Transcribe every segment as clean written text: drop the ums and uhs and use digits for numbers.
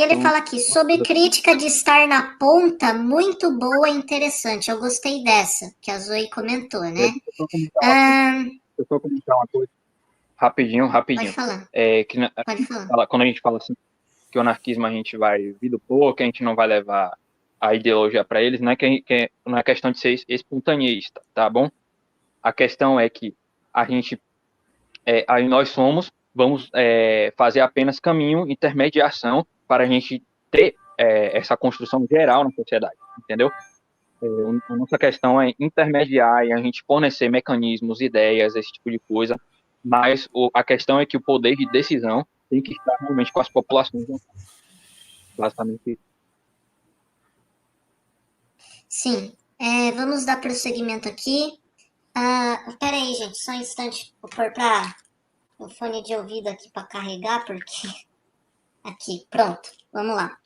Aí ele fala aqui, sobre crítica de estar na ponta, muito boa e interessante. Eu gostei dessa, que a Zoe comentou, né? Eu só comentar uma coisa. Rapidinho. Pode falar. Pode falar. Quando a gente fala assim, que o anarquismo a gente vai vir do pouco, que a gente não vai levar a ideologia para eles, não é questão de ser espontaneista, tá bom? A questão é que aí nós vamos fazer apenas caminho, intermediação, para a gente ter essa construção geral na sociedade, entendeu? A nossa questão é intermediar e a gente fornecer mecanismos, ideias, esse tipo de coisa, mas a questão é que o poder de decisão tem que estar realmente com as populações, basicamente isso. Sim, vamos dar prosseguimento aqui. Pera aí, gente, só um instante. Vou pôr o fone de ouvido aqui para carregar, porque... Aqui, pronto, vamos lá.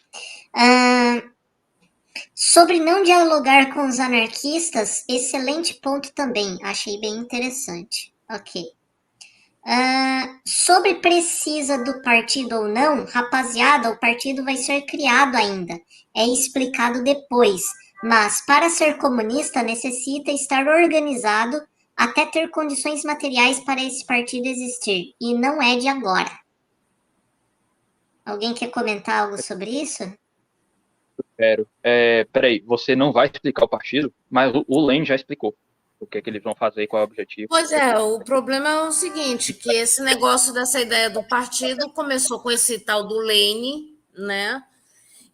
Sobre não dialogar com os anarquistas, excelente ponto também, achei bem interessante. Ok. Sobre precisa do partido ou não, rapaziada, o partido vai ser criado ainda. É explicado depois. Mas para ser comunista necessita estar organizado até ter condições materiais para esse partido existir. E não é de agora. Alguém quer comentar algo sobre isso? Espero. Peraí, você não vai explicar o partido, mas o Lênin já explicou o que eles vão fazer, qual é o objetivo. Pois é, o problema é o seguinte, que esse negócio dessa ideia do partido começou com esse tal do Lênin, né?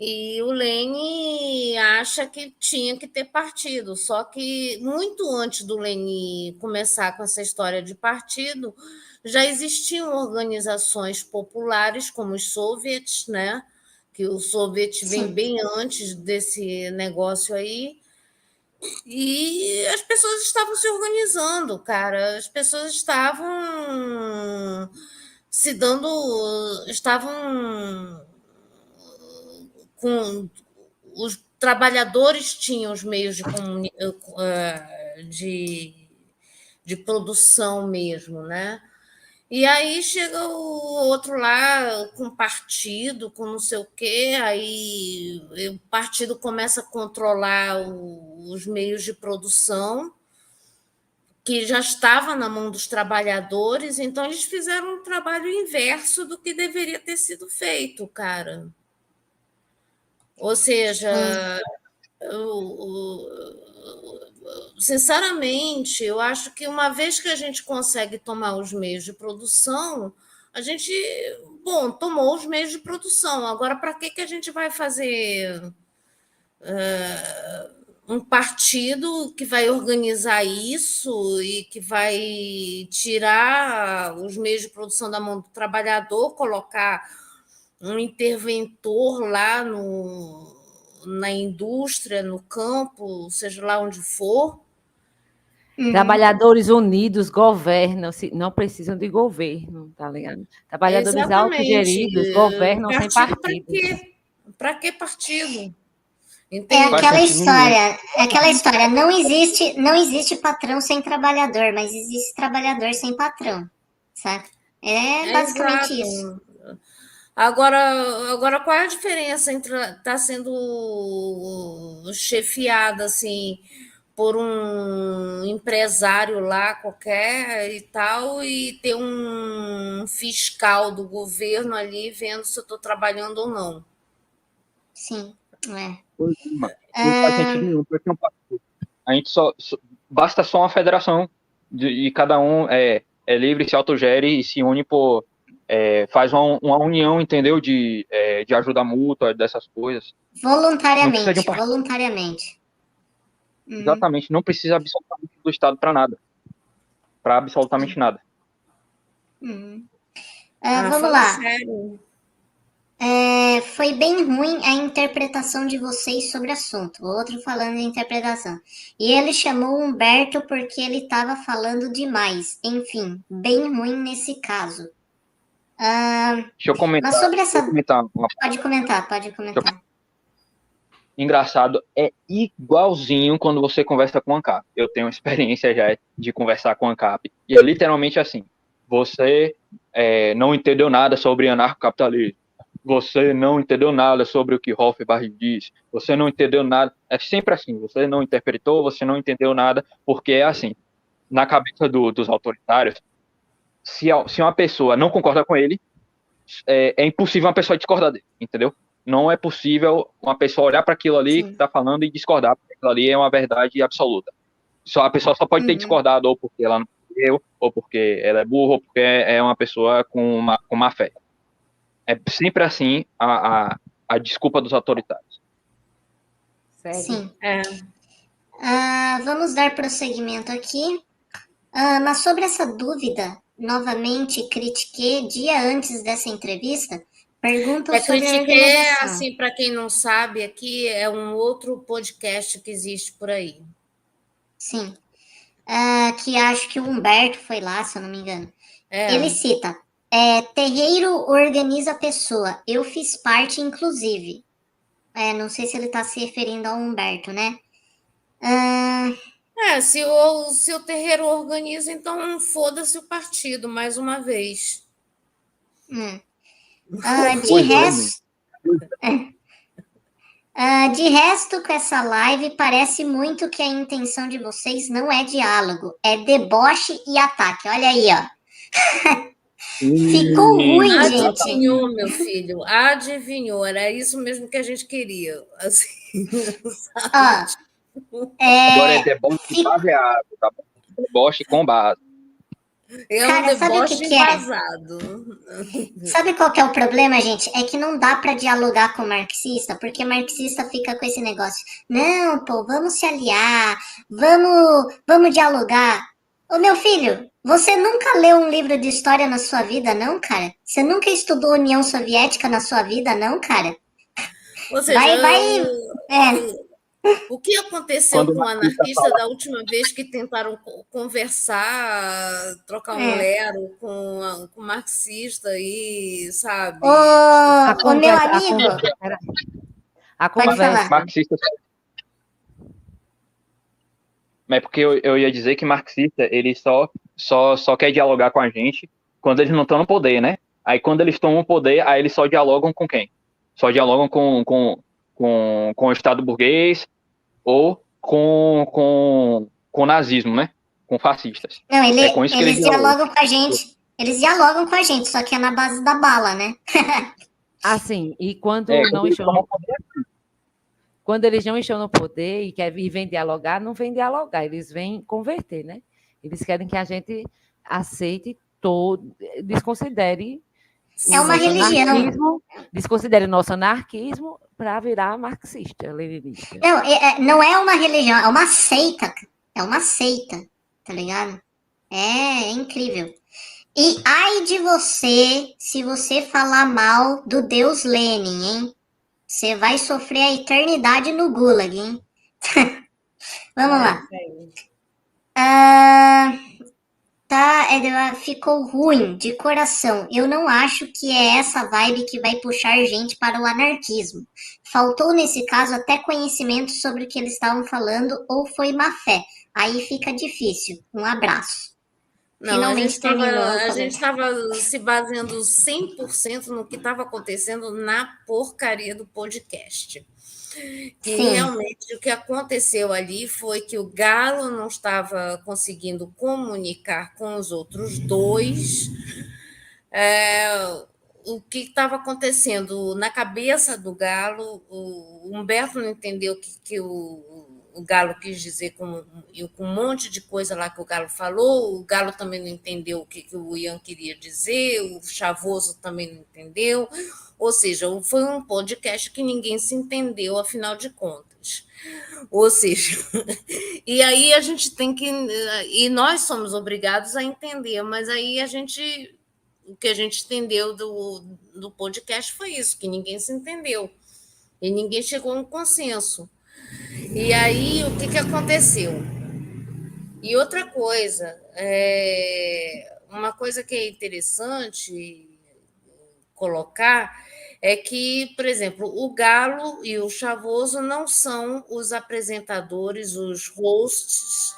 E o Lênin acha que tinha que ter partido, só que muito antes do Lênin começar com essa história de partido, já existiam organizações populares como os soviets, né? Que o soviet vem bem antes desse negócio aí, e as pessoas estavam se organizando, cara. As pessoas estavam se dando, estavam com os trabalhadores tinham os meios de produção mesmo, né? E aí chega o outro lá com partido, com não sei o quê, aí o partido começa a controlar os meios de produção, que já estava na mão dos trabalhadores, então eles fizeram um trabalho inverso do que deveria ter sido feito, cara. Ou seja, sinceramente, eu acho que uma vez que a gente consegue tomar os meios de produção, a gente, tomou os meios de produção. Agora, para que a gente vai fazer um partido que vai organizar isso e que vai tirar os meios de produção da mão do trabalhador, colocar um interventor lá na indústria, no campo, seja lá onde for? Trabalhadores unidos governam, não precisam de governo, tá ligado? Trabalhadores autogeridos governam sem partido. Para que partido? É aquela história, não existe patrão sem trabalhador, mas existe trabalhador sem patrão, sabe? É basicamente isso. Agora, qual é a diferença entre estar sendo chefiada assim por um empresário lá qualquer e tal, e ter um fiscal do governo ali vendo se eu estou trabalhando ou não? Sim, Não faz sentido nenhum, porque a gente basta só uma federação e cada um é livre, se autogere e se une por faz uma união, entendeu, de ajuda mútua, dessas coisas. Voluntariamente. Exatamente, não precisa absolutamente do Estado para nada. Para absolutamente nada. Vamos lá. Foi bem ruim a interpretação de vocês sobre o assunto. O outro falando de interpretação. E ele chamou o Humberto porque ele estava falando demais. Enfim, bem ruim nesse caso. Deixa eu comentar. Mas sobre essa... Pode comentar. Engraçado, é igualzinho quando você conversa com a ANCAP. Eu tenho experiência já de conversar com a ANCAP. E é literalmente assim. Você não entendeu nada sobre anarcocapitalismo. você não entendeu nada sobre o que Hofbauer diz, você não entendeu nada. É sempre assim, você não interpretou, você não entendeu nada, porque é assim, na cabeça dos autoritários, se uma pessoa não concorda com ele, é impossível uma pessoa discordar dele, entendeu? Não é possível uma pessoa olhar para aquilo ali que está falando e discordar, porque aquilo ali é uma verdade absoluta. A pessoa só pode ter discordado ou porque ela não entendeu, ou porque ela é burra, ou porque é uma pessoa com má fé. É sempre assim a desculpa dos autoritários. Sim. É. Vamos dar prosseguimento aqui. Mas sobre essa dúvida, novamente critiquei dia antes dessa entrevista, perguntam sobre a organização. Assim, para quem não sabe, aqui é um outro podcast que existe por aí. Sim. Que acho que o Humberto foi lá, se eu não me engano. Ele cita, terreiro organiza a pessoa. Eu fiz parte, inclusive. Não sei se ele está se referindo ao Humberto, né? Se o terreiro organiza, então foda-se o partido, mais uma vez. De resto, com essa live, parece muito que a intenção de vocês não é diálogo, é deboche e ataque. Olha aí, ó. Ficou ruim, gente. Adivinhou, meu filho. Adivinhou. Era isso mesmo que a gente queria. Assim, Agora é deboche baseado, tá bom? Deboche com base. Um deboche embasado. Sabe qual que é o problema, gente? É que não dá para dialogar com marxista, porque marxista fica com esse negócio. Não, pô, vamos se aliar, vamos dialogar. Ô, meu filho, você nunca leu um livro de história na sua vida, não, cara? Você nunca estudou União Soviética na sua vida, não, cara? Ou seja, o que aconteceu com o anarquista da última vez que tentaram conversar, trocar um lero com o marxista e, sabe? Ô, meu amigo. A conversa. Marxista. Mas porque eu ia dizer que marxista, ele só quer dialogar com a gente quando eles não estão no poder, né? Aí quando eles estão no poder, aí eles só dialogam com quem? Só dialogam com o Estado burguês ou com o nazismo, né? Com fascistas. Não, eles dialogam com a gente. Eles dialogam com a gente, só que é na base da bala, né? Assim, e quando não estão no poder, quando eles não estão no poder e vêm dialogar, não vêm dialogar, eles vêm converter, né? Eles querem que a gente aceite desconsidere uma religião. Desconsidere o nosso anarquismo para virar marxista, leninista. Não é uma religião, é uma seita. É uma seita, tá ligado? É incrível. E ai de você, se você falar mal do Deus Lenin, hein? Você vai sofrer a eternidade no Gulag, hein? Vamos lá. Ficou ruim de coração. Eu não acho que é essa vibe que vai puxar gente para o anarquismo. Faltou, nesse caso, até conhecimento sobre o que eles estavam falando ou foi má fé. Aí fica difícil. Um abraço. Não, finalmente a gente estava se baseando 100% no que estava acontecendo na porcaria do podcast. Que realmente o que aconteceu ali foi que o Galo não estava conseguindo comunicar com os outros dois o que estava acontecendo na cabeça do Galo. O Humberto não entendeu o que o Galo quis dizer com um monte de coisa lá que o Galo falou, o Galo também não entendeu o que o Ian queria dizer, o Chavoso também não entendeu, ou seja, foi um podcast que ninguém se entendeu, afinal de contas. Ou seja, e aí a gente tem que... E nós somos obrigados a entender, mas aí o que a gente entendeu do podcast foi isso, que ninguém se entendeu, e ninguém chegou a um consenso. E aí, o que aconteceu? E outra coisa, uma coisa que é interessante colocar é que, por exemplo, o Galo e o Chavoso não são os apresentadores, os hosts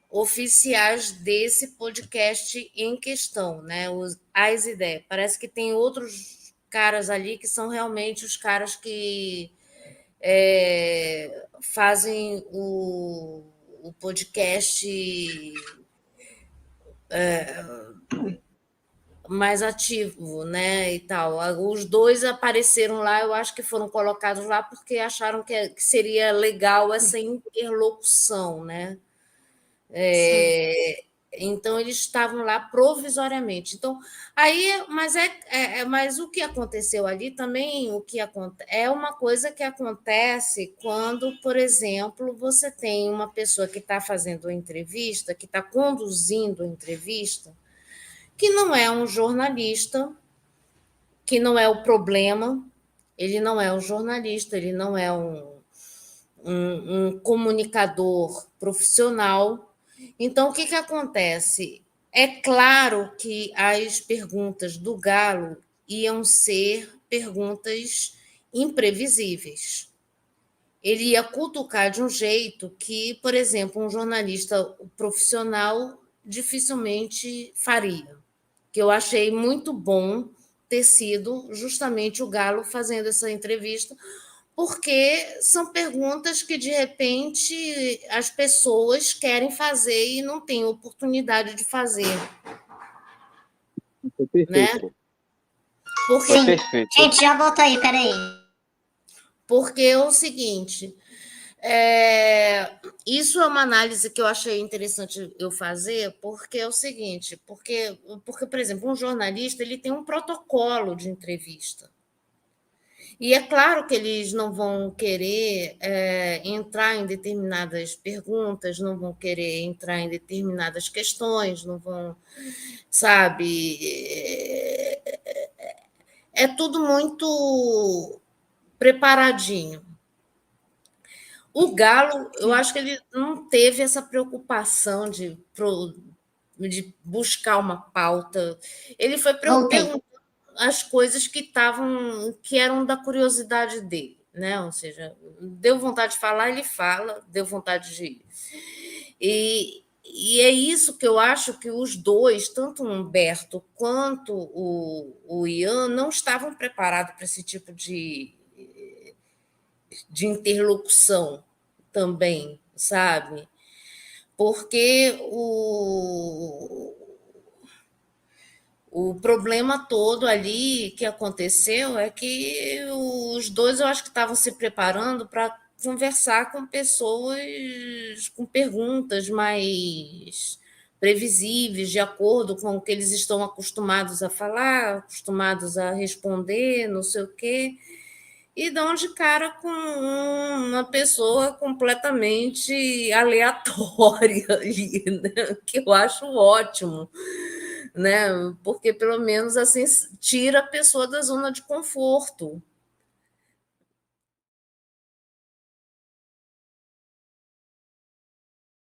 oficiais desse podcast em questão, né? As ideias. Parece que tem outros caras ali que são realmente os caras que fazem o podcast mais ativo, né, e tal. Os dois apareceram lá, eu acho que foram colocados lá porque acharam que seria legal essa interlocução, né? Então eles estavam lá provisoriamente. Então aí, mas o que aconteceu ali também, é uma coisa que acontece quando, por exemplo, você tem uma pessoa que está fazendo a entrevista, que está conduzindo a entrevista, que não é um jornalista, que não é o problema, ele não é um jornalista, ele não é um comunicador profissional. Então, o que acontece? É claro que as perguntas do Galo iam ser perguntas imprevisíveis. Ele ia cutucar de um jeito que, por exemplo, um jornalista profissional dificilmente faria. Que eu achei muito bom ter sido justamente o Galo fazendo essa entrevista, porque são perguntas que, de repente, as pessoas querem fazer e não têm oportunidade de fazer. Foi perfeito. Né? Porque, Sim. Gente, já volta aí, peraí. Porque é o seguinte, isso é uma análise que eu achei interessante eu fazer, porque é o seguinte, porque, por exemplo, um jornalista ele tem um protocolo de entrevista. E é claro que eles não vão querer entrar em determinadas perguntas, não vão querer entrar em determinadas questões, não vão, sabe? É tudo muito preparadinho. O Galo, eu acho que ele não teve essa preocupação de buscar uma pauta. Ele foi perguntando as coisas que eram da curiosidade dele, né? Ou seja, deu vontade de falar, ele fala, deu vontade de e é isso que eu acho que os dois, tanto o Humberto quanto o Ian, não estavam preparados para esse tipo de interlocução também, sabe? Porque o problema todo ali que aconteceu é que os dois eu acho que estavam se preparando para conversar com pessoas com perguntas mais previsíveis, de acordo com o que eles estão acostumados a falar, acostumados a responder, não sei o quê, e dão de cara com uma pessoa completamente aleatória ali, né? Que eu acho ótimo, né? Porque pelo menos assim tira a pessoa da zona de conforto,